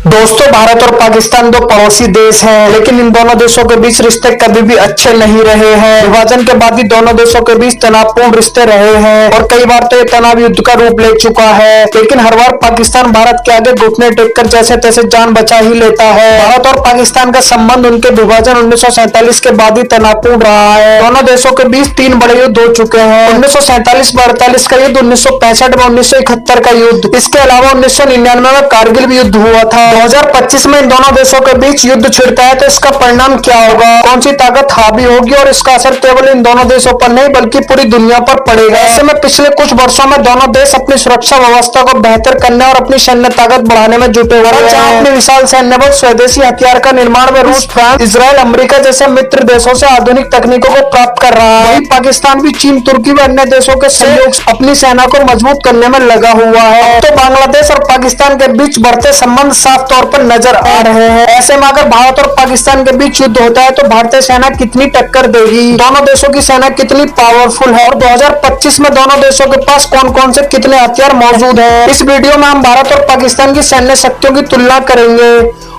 दोस्तों, भारत और पाकिस्तान दो पड़ोसी देश हैं, लेकिन इन दोनों देशों के बीच रिश्ते कभी भी अच्छे नहीं रहे हैं। विभाजन के बाद ही दोनों देशों के बीच तनावपूर्ण रिश्ते रहे हैं और कई बार तो ये तनाव युद्ध का रूप ले चुका है। लेकिन हर बार पाकिस्तान भारत के आगे घुटने टेककर जैसे तैसे जान बचा ही लेता है। भारत और पाकिस्तान का संबंध उनके विभाजन 1947 के बाद ही तनावपूर्ण रहा है। दोनों देशों के बीच 3 बड़े युद्ध हो चुके हैं। 1947 में 48 का युद्ध, 1965 में 1971 का युद्ध, इसके अलावा 1999 में कारगिल भी युद्ध हुआ था। 2025 में इन दोनों देशों के बीच युद्ध छिड़ता है तो इसका परिणाम क्या होगा, कौन सी ताकत हावी होगी और इसका असर केवल इन दोनों देशों पर नहीं बल्कि पूरी दुनिया पर पड़ेगा। ऐसे में पिछले कुछ वर्षों में दोनों देश अपनी सुरक्षा व्यवस्था को बेहतर करने और अपनी सैन्य ताकत बढ़ाने में जुटे हुए हैं। जहां अपने विशाल सैन्य बल, स्वदेशी हथियार का निर्माण में रूस, फ्रांस, इजराइल, अमेरिका जैसे मित्र देशों से आधुनिक तकनीकों को प्राप्त कर रहा है, वहीं पाकिस्तान भी चीन, तुर्की व अन्य देशों के सहयोग से अपनी सेना को मजबूत करने में लगा हुआ है। तो बांग्लादेश और पाकिस्तान के बीच बढ़ते संबंध साफ तौर पर नजर आ रहे हैं। ऐसे में अगर भारत और पाकिस्तान के बीच युद्ध होता है तो भारतीय सेना कितनी टक्कर देगी, दोनों देशों की सेना कितनी पावरफुल है और 2025 में दोनों देशों के पास कौन कौन से कितने हथियार मौजूद हैं। इस वीडियो में हम भारत और पाकिस्तान की सैन्य शक्तियों की तुलना करेंगे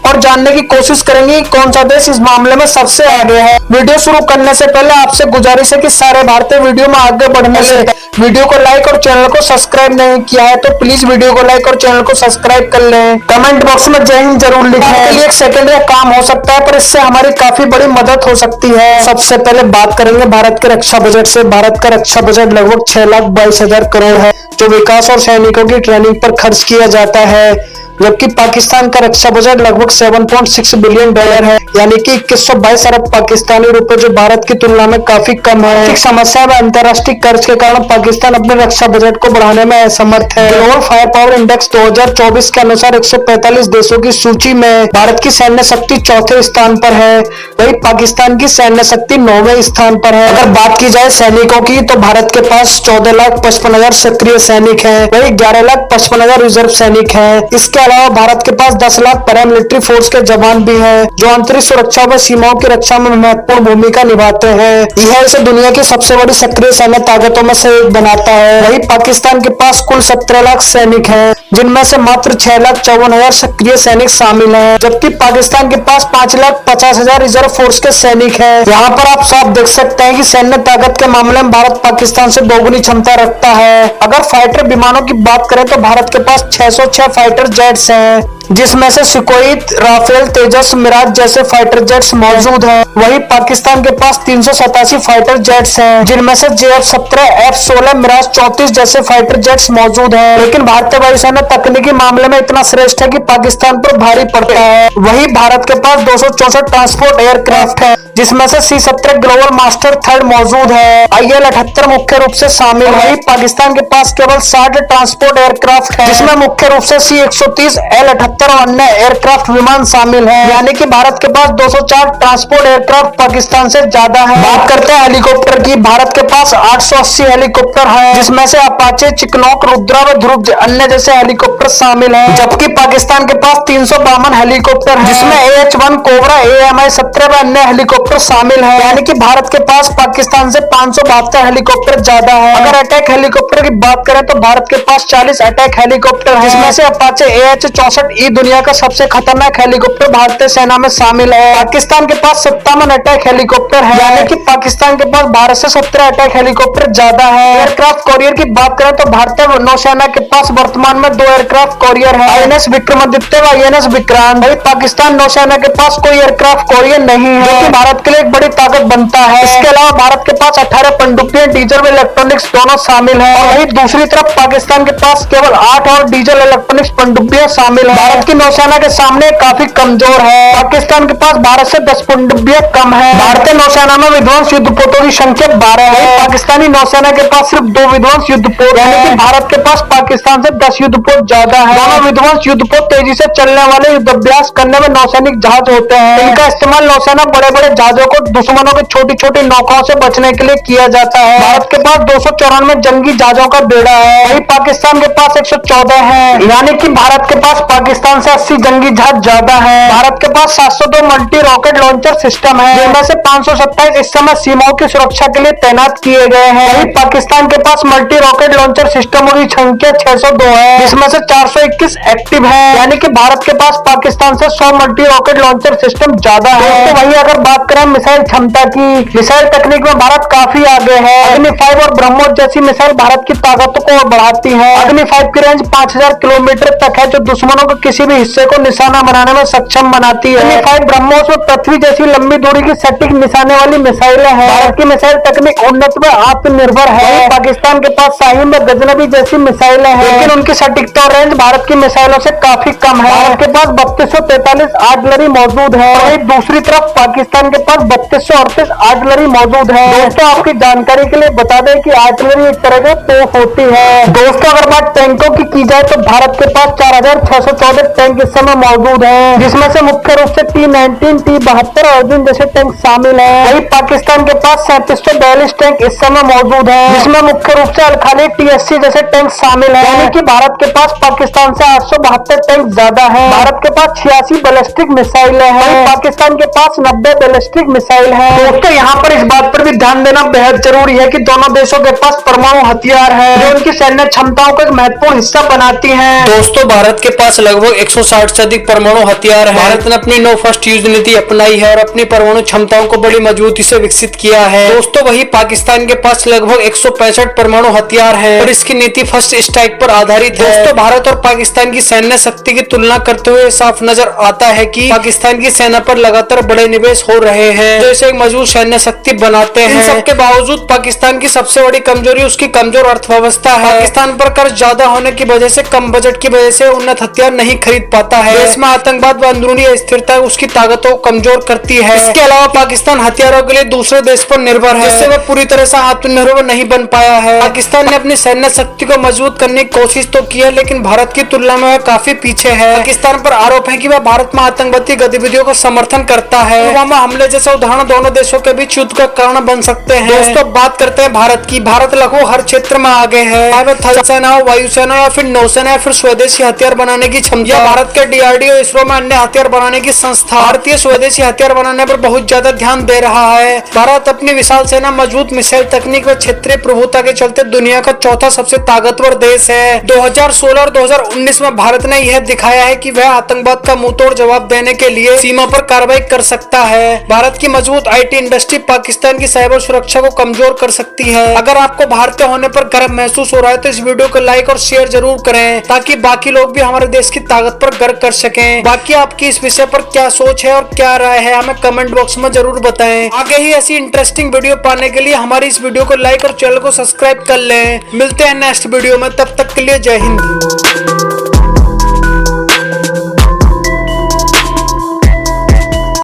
और जानने की कोशिश करेंगे कि कौन सा देश इस मामले में सबसे आगे है। वीडियो शुरू करने से पहले आपसे गुजारिश है कि सारे भारतीय वीडियो में आगे बढ़ने से वीडियो को लाइक और चैनल को सब्सक्राइब नहीं किया है तो प्लीज वीडियो को लाइक और चैनल को सब्सक्राइब कर लें। कमेंट बॉक्स में जय हिंद जरूर लिखें। इसके लिए 1 सेकंड का काम हो सकता है पर इससे हमारी काफी बड़ी मदद हो सकती है। सबसे पहले बात करेंगे भारत के रक्षा बजट से। भारत का रक्षा बजट लगभग 6,22,000 करोड़ है जो विकास और सैनिकों की ट्रेनिंग पर खर्च किया जाता है, जबकि पाकिस्तान का रक्षा बजट लगभग 7.6 बिलियन डॉलर है, यानी कि 2122 अरब पाकिस्तानी रुपए, जो भारत की तुलना में काफी कम है। आर्थिक समस्या व अंतर्राष्ट्रीय कर्ज के कारण पाकिस्तान अपने रक्षा बजट को बढ़ाने में असमर्थ है। ग्लोबल फायर पावर इंडेक्स 2024 के अनुसार 145 देशों की सूची में भारत की सैन्य शक्ति 4थे स्थान पर है, वही पाकिस्तान की सैन्य शक्ति 9वें स्थान पर है। अगर बात की जाए सैनिकों की तो भारत के पास 14,55,000 सक्रिय सैनिक है, वही 11,55,000 रिजर्व सैनिक है। इसके अलावा भारत के पास 10 लाख पैरामिलिट्री फोर्स के जवान भी हैं जो आंतरिक सुरक्षा व सीमाओं की रक्षा में महत्वपूर्ण भूमिका निभाते हैं। यह इसे दुनिया की सबसे बड़ी सक्रिय सैन्य ताकतों में से एक बनाता है। वहीं पाकिस्तान के पास कुल 17 लाख सैनिक हैं, जिनमें से मात्र 6,54,000 सक्रिय सैनिक शामिल हैं, जबकि पाकिस्तान के पास 5,50,000 रिजर्व फोर्स के सैनिक हैं। यहाँ पर आप साफ देख सकते हैं कि सैन्य ताकत के मामले में भारत पाकिस्तान से दोगुनी क्षमता रखता है। अगर फाइटर विमानों की बात करें तो भारत के पास 606 फाइटर जेट्स हैं, जिसमें से सुखोई, राफेल, तेजस, मिराज जैसे फाइटर जेट्स मौजूद हैं। वहीं पाकिस्तान के पास 387 फाइटर जेट्स हैं, जिनमें से JF-17, F-16, मिराज 34 जैसे फाइटर जेट्स मौजूद हैं। लेकिन भारतीय वायुसेना तकनीकी मामले में इतना श्रेष्ठ है कि पाकिस्तान पर भारी पड़ता है। वहीं भारत के पास 264 ट्रांसपोर्ट एयरक्राफ्ट है, जिसमें से C-17 ग्लोबल मास्टर थर्ड मौजूद है। IL-78 मुख्य रूप से शामिल है। वहीं पाकिस्तान के पास केवल 60 ट्रांसपोर्ट एयरक्राफ्ट है, जिसमें मुख्य रूप से C-130, L-78 और अन्य एयरक्राफ्ट विमान शामिल हैं, यानी कि भारत के पास 204 ट्रांसपोर्ट एयरक्राफ्ट पाकिस्तान से ज्यादा है। बात करते हैं हेलीकॉप्टर की। भारत के पास 880 हेलीकॉप्टर हैं, जिसमें से अपाचे, चिकनॉक, रुद्रा व ध्रुव अन्य जैसे हेलीकॉप्टर शामिल हैं, जबकि पाकिस्तान के पास 352 हेलीकॉप्टर हैं, जिसमें AH-1, कोबरा, AMI-17 व अन्य हेलीकॉप्टर शामिल हैं, यानी कि भारत के पास पाकिस्तान से 572 हेलीकॉप्टर ज्यादा है। अगर अटैक हेलीकॉप्टर की बात करें तो भारत के पास 40 अटैक हेलीकॉप्टर हैं, जिसमें से अपाचे AH-64E दुनिया का सबसे खतरनाक हेलीकॉप्टर भारतीय सेना में शामिल है। पाकिस्तान के पास 57 अटैक हेलीकॉप्टर है, यानी कि पाकिस्तान के पास भारत से 17 अटैक हेलीकॉप्टर ज्यादा है। एयरक्राफ्ट कॉरियर की बात करें तो भारतीय नौसेना के पास वर्तमान में 2 एयरक्राफ्ट कॉरियर है, INS विक्रमादित्य व INS विक्रांत। वही पाकिस्तान नौसेना के पास कोई एयरक्राफ्ट कॉरियर नहीं है, जो कि भारत के लिए एक बड़ी ताकत बनता है। इसके अलावा भारत के पास 18 पनडुब्बियां डीजल व इलेक्ट्रॉनिक्स दोनों शामिल है, और वही दूसरी तरफ पाकिस्तान के पास केवल 8 और डीजल इलेक्ट्रॉनिक्स पनडुब्बियां शामिल है। भारत की नौसेना के सामने काफी कमजोर है। पाकिस्तान के पास भारत से 10 पनडुब्बियां कम है। भारतीय नौसेना में विध्वंस युद्धपोतों की संख्या 12 है। पाकिस्तानी नौसेना के पास सिर्फ 2 विध्वंस युद्धपोत, यानी कि भारत के पास पाकिस्तान से 10 युद्धपोत ज्यादा है। दोनों विध्वंस युद्धपोत तेजी से चलने वाले युद्धाभ्यास करने में नौसैनिक जहाज होते हैं। इनका इस्तेमाल नौसेना बड़े बड़े जहाजों को दुश्मनों की छोटी छोटी नौकाओं से बचने के लिए किया जाता है। भारत के पास 294 जंगी जहाजों का बेड़ा है, वही पाकिस्तान के पास 114 है, यानी कि भारत के पास पाकिस्तान से 80 जंगी जहाज ज्यादा है। भारत के पास 702 मल्टी रॉकेट लॉन्चर सिस्टम है, जिनमें से 527 इस समय सीमाओं की सुरक्षा के लिए तैनात किए गए हैं। वही पाकिस्तान के पास मल्टी रॉकेट लॉन्चर सिस्टमों की संख्या 602 है, जिसमें से 421 एक्टिव है, यानी कि भारत के पास पाकिस्तान से 100 मल्टी रॉकेट लॉन्चर सिस्टम ज्यादा है। तो वही अगर बात करें मिसाइल क्षमता की, मिसाइल तकनीक में भारत काफी आगे है। अग्नि 5 और ब्रह्मोस जैसी मिसाइल भारत की ताकत को बढ़ाती है। अग्नि 5 की रेंज 5000 किलोमीटर तक है, जो दुश्मनों को किसी भी हिस्से को निशाना बनाने में सक्षम बनाती है। अग्नि 5 ब्रह्मोस में पृथ्वी जैसी लंबी दूरी की सटीक निशाने वाली मिसाइलें हैं। भारत की मिसाइल तकनीक उन्नत व आत्मनिर्भर है। पाकिस्तान के पास शाहीन व गजनबी जैसी मिसाइलें हैं, लेकिन उनकी सटीकता और रेंज भारत की मिसाइलों से काफी कम है। भारत के पास 3243 आर्टिलरी मौजूद है, वहीं दूसरी तरफ पाकिस्तान के पास 3238 आर्टिलरी मौजूद है। दोस्तों, आपकी जानकारी के लिए बता दें कि आर्टिलरी एक तरह का तोप होती है। दोस्तों, अगर बात टैंकों की जाए तो भारत के पास 4614 टैंक इस समय मौजूद है, जिसमें से मुख्य रूप से T-19, T-72 अर्जुन जैसे टैंक शामिल है। वही पाकिस्तान के पास 3742 टैंक इस समय मौजूद है, जिसमें मुख्य रूप से अल-खालिद T-80 जैसे टैंक शामिल है, यानी कि भारत के पास पाकिस्तान से 872 टैंक ज्यादा है। भारत के पास 86 बैलिस्टिक मिसाइलें हैं, पाकिस्तान के पास 90 बैलिस्टिक मिसाइल है। दोस्तों, यहाँ पर इस बात पर भी ध्यान देना बेहद जरूरी है कि दोनों देशों के पास परमाणु हथियार है, जो उनकी सैन्य क्षमताओं का एक महत्वपूर्ण हिस्सा बनाती है। दोस्तों, भारत के पास लगभग 160 से अधिक परमाणु हथियार है। भारत ने अपनी नो फर्स्ट यूज नीति अपनाई है और अपनी परमाणु क्षमताओं को बड़ी मजबूती से विकसित किया है। दोस्तों, वही पाकिस्तान के पास लगभग 165 परमाणु हथियार है और इसकी नीति फर्स्ट स्ट्राइक पर आधारित है। दोस्तों, भारत और पाकिस्तान की सैन्य शक्ति की तुलना करते हुए साफ नजर आता है कि पाकिस्तान की सेना पर लगातार बड़े निवेश हो रहे हैं, जो इसे एक मजबूत सैन्य शक्ति बनाते हैं। इन सबके बावजूद पाकिस्तान की सबसे बड़ी कमजोरी उसकी कमजोर अर्थव्यवस्था है। पाकिस्तान पर कर्ज ज्यादा होने की वजह से कम बजट की वजह से उन्नत हथियार नहीं खरीद पाता है। देश में आतंकवाद व अंदरूनी अस्थिरता उसकी ताकतों को कमजोर करती है। इसके अलावा पाकिस्तान हथियारों के लिए दूसरे देश पर निर्भर है, जिससे वह पूरी तरह से आत्मनिर्भर नहीं बन पाया है। पाकिस्तान ने अपनी सैन्य शक्ति को मजबूत करने की कोशिश तो की है, लेकिन भारत की तुलना में वह काफी पीछे है। पाकिस्तान पर आरोप है कि वह भारत में आतंकवादी गतिविधियों का समर्थन करता है। पुलवामा हमले जैसे उदाहरण दोनों देशों के बीच युद्ध का कारण बन सकते हैं। दोस्तों, बात करते हैं भारत की। भारत लगभग हर क्षेत्र में आगे है, चाहे वह थल सेना हो, वायुसेना या फिर नौसेना या फिर स्वदेशी हथियार बनाने की क्षमता। भारत के DRDO, इसरो में अन्य हथियार बनाने की संस्था भारतीय स्वदेशी हथियार बनाने पर बहुत ज्यादा ध्यान दे रहा है। भारत अपनी विशाल सेना, मजबूत मिसाइल तकनीक व क्षेत्रीय प्रभुता के चलते दुनिया का चौथा सबसे ताकतवर देश है। 2016 और 2019 में भारत ने यह दिखाया है कि वह आतंकवाद का मुंहतोड़ जवाब देने के लिए सीमा पर कार्रवाई कर सकता है। भारत की मजबूत IT इंडस्ट्री पाकिस्तान की साइबर सुरक्षा को कमजोर कर सकती है। अगर आपको भारतीय होने पर गर्व महसूस हो रहा है तो इस वीडियो को लाइक और शेयर जरूर करें, ताकि बाकी लोग भी हमारे देश की ताकत पर गर्व कर सकें। बाकी आपकी इस विषय पर क्या सोच है और क्या राय है, हमें कमेंट बॉक्स में जरूर बताएं। आगे ही ऐसी इंटरेस्टिंग वीडियो पाने के लिए हमारी इस वीडियो को लाइक और चैनल को सब्सक्राइब कर लें। मिलते हैं नेक्स्ट वीडियो में, तब तक के लिए जय हिंद।